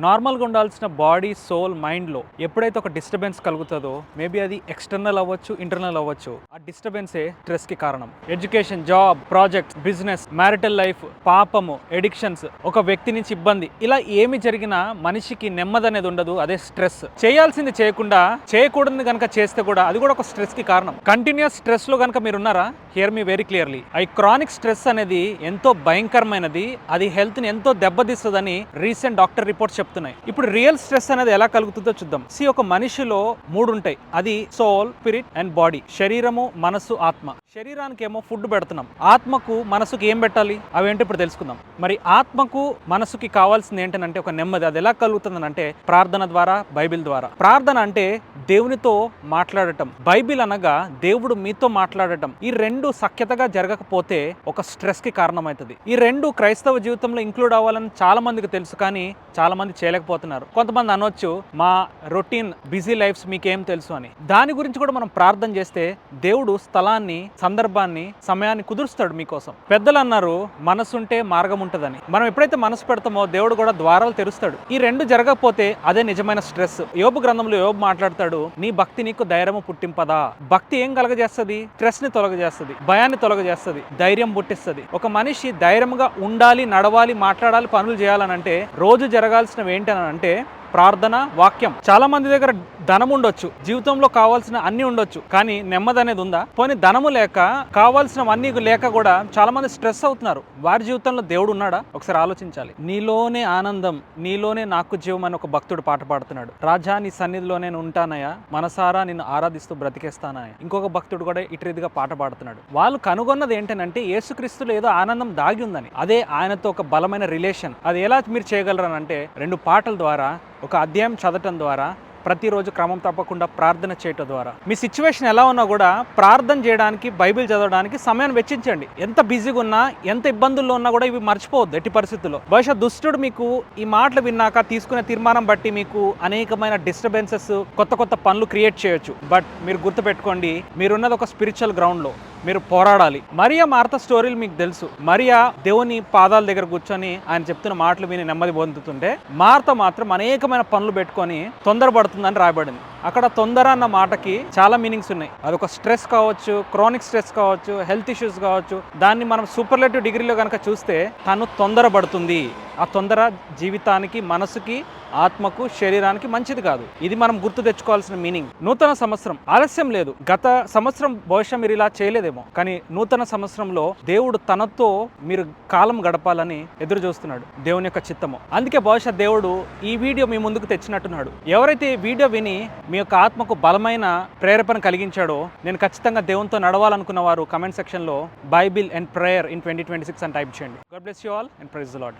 నార్మల్గా ఉండాల్సిన body soul మైండ్లో ఎప్పుడైతే ఒక డిస్టర్బెన్స్ కలుగుతుందో మేబీ అది ఎక్స్టర్నల్ అవ్వచ్చు, ఇంటర్నల్ అవ్వచ్చు. ఆ డిస్టర్బెన్సే స్ట్రెస్కి కారణం. Education, job, projects, business, marital life, పాపము, ఎడిక్షన్స్, ఒక వ్యక్తి నుంచి ఇబ్బంది, ఇలా ఏమి జరిగినా మనిషికి నెమ్మది అనేది ఉండదు. అదే స్ట్రెస్. చేయాల్సింది చేయకుండా చేయకూడదు కనుక చేస్తే కూడా అది కూడా ఒక స్ట్రెస్కి కారణం. కంటిన్యూస్ స్ట్రెస్లో కనుక మీరు ఉన్నారా, హియర్ మీ వెరీ క్లియర్లీ. ఈ క్రానిక్ స్ట్రెస్ అనేది ఎంతో భయంకరమైనది. అది హెల్త్ని ఎంతో దెబ్బతీస్తుందని రీసెంట్ డాక్టర్ రిపోర్ట్స్ చెప్తున్నాయి. ఇప్పుడు రియల్ స్ట్రెస్ అనేది ఎలా కలుగుతుందో చూద్దాం. ఒక మనిషిలో మూడు ఉంటాయి. అది సోల్, స్పిరిట్ అండ్ బాడీ. శరీరము, మనసు, ఆత్మ. శరీరానికి ఏమో ఫుడ్ పెడుతున్నాం, ఆత్మకు మనసుకి ఏం పెట్టాలి అవేంటో ఇప్పుడు తెలుసుకుందాం. మరి ఆత్మకు మనసుకి కావాల్సింది ఏంటంటే ఒక నెమ్మది. అది ఎలా కలుగుతుంది అంటే ప్రార్థన ద్వారా, బైబిల్ ద్వారా. ప్రార్థన అంటే దేవునితో మాట్లాడటం, బైబిల్ అనగా దేవుడు మీతో మాట్లాడటం. ఈ రెండు సఖ్యతగా జరగకపోతే ఒక స్ట్రెస్ కి కారణమవుతుంది. ఈ రెండు క్రైస్తవ జీవితంలో ఇంక్లూడ్ అవ్వాలని చాలా మందికి తెలుసు, కానీ చాలా మంది చేయలేకపోతున్నారు. కొంతమంది అనొచ్చు, మా రొటీన్ బిజీ లైఫ్స్ మీకేం తెలుసు అని. దాని గురించి కూడా మనం ప్రార్థన చేస్తే దేవుడు స్థలాన్ని, సందర్భాన్ని, సమయాన్ని కుదురుస్తాడు మీకోసం. పెద్దలు అన్నారు, మనసుంటే మార్గం ఉంటుందని. మనం ఎప్పుడైతే మనసు పెడతామో దేవుడు కూడా ద్వారాలు తెరుస్తాడు. ఈ రెండు జరగకపోతే అదే నిజమైన స్ట్రెస్. యోబు గ్రంథంలో యోబు మాట్లాడతాడు, నీ భక్తి నీకు ధైర్యము పుట్టింపదా. భక్తి ఏం కలగజేస్తుంది? స్ట్రెస్ ని తొలగజేస్తుంది, భయాన్ని తొలగజేస్తుంది, ధైర్యం పుట్టిస్తుంది. ఒక మనిషి ధైర్యంగా ఉండాలి, నడవాలి, మాట్లాడాలి, పనులు చేయాలనంటే రోజు జరగాల్సినవి ఏంటనంటే ప్రార్థన, వాక్యం. చాలా మంది దగ్గర ధనం ఉండొచ్చు, జీవితంలో కావాల్సిన అన్ని ఉండొచ్చు, కానీ నెమ్మది అనేది ఉందా? పోనీ ధనము లేక, కావాల్సిన అన్ని లేక కూడా చాలా మంది స్ట్రెస్ అవుతున్నారు. వారి జీవితంలో దేవుడు ఉన్నాడా? ఒకసారి ఆలోచించాలి. నీలోనే ఆనందం, నీలోనే నాకు జీవం అని ఒక భక్తుడు పాట పాడుతున్నాడు. రాజా నీ సన్నిధిలో నేను ఉంటానయా, మనసారా నిన్ను ఆరాధిస్తూ బ్రతికేస్తానయా. ఇంకొక భక్తుడు కూడా ఇటు రీతిగా పాట పాడుతున్నాడు. వాళ్ళు కనుగొన్నది ఏంటంటే యేసుక్రీస్తులో ఏదో ఆనందం దాగి ఉందని. అదే ఆయనతో ఒక బలమైన రిలేషన్. అది ఎలా మీరు చేయగలరనంటే రెండు పాటల ద్వారా, ఒక అధ్యాయం చదవటం ద్వారా, ప్రతిరోజు క్రమం తప్పకుండా ప్రార్థన చేయటం ద్వారా. మీ సిచ్యువేషన్ ఎలా ఉన్నా కూడా ప్రార్థన చేయడానికి, బైబిల్ చదవడానికి సమయాన్ని వెచ్చించండి. ఎంత బిజీగా ఉన్నా, ఎంత ఇబ్బందుల్లో ఉన్నా కూడా ఇవి మర్చిపోవద్దు ఎట్టి పరిస్థితుల్లో. బహుశా దుష్టుడు మీకు ఈ మాటలు విన్నాక తీసుకునే తీర్మానం బట్టి మీకు అనేకమైన డిస్టర్బెన్సెస్, కొత్త కొత్త పనులు క్రియేట్ చేయొచ్చు. బట్ మీరు గుర్తుపెట్టుకోండి, మీరున్నది ఒక స్పిరిచువల్ గ్రౌండ్లో. మీరు పోరాడాలి. మరియా, మార్త స్టోరీలు మీకు తెలుసు. మరియా దేవుని పాదాల దగ్గర కూర్చొని ఆయన చెప్తున్న మాటలు విని నెమ్మది పొందుతుంటే, మార్త మాత్రం అనేకమైన పనులు పెట్టుకొని తొందరపడుతుందని రాయబడింది. అక్కడ తొందర అన్న మాటకి చాలా మీనింగ్స్ ఉన్నాయి. అదొక స్ట్రెస్ కావచ్చు, క్రానిక్ స్ట్రెస్ కావచ్చు, హెల్త్ ఇష్యూస్ కావచ్చు. దాన్ని మనం సూపర్లేటివ్ డిగ్రీలో కనుక చూస్తే తను తొందరపడుతుంది. ఆ తొందర జీవితానికి, మనసుకి, ఆత్మకు, శరీరానికి మంచిది కాదు. ఇది మనం గుర్తు తెచ్చుకోవాల్సిన మీనింగ్. నూతన సంవత్సరం ఆలస్యం లేదు. గత సంవత్సరం బహుశా మీరు ఇలా చేయలేదేమో, కానీ నూతన సంవత్సరంలో దేవుడు తనతో మీరు కాలం గడపాలని ఎదురు చూస్తున్నాడు. దేవుని యొక్క చిత్తము. అందుకే బహుశా దేవుడు ఈ వీడియో మీ ముందుకు తెచ్చినట్టున్నాడు. ఎవరైతే ఈ వీడియో విని మీ యొక్క ఆత్మకు బలమైన ప్రేరేపణ కలిగించాడో, నేను ఖచ్చితంగా దేవునితో నడవాలనుకున్న వారు కమెంట్ సెక్షన్లో బైబిల్ అండ్ ప్రేయర్ ఇన్ 2026 అని టైప్ చేయండి. God bless you all and praise the lord.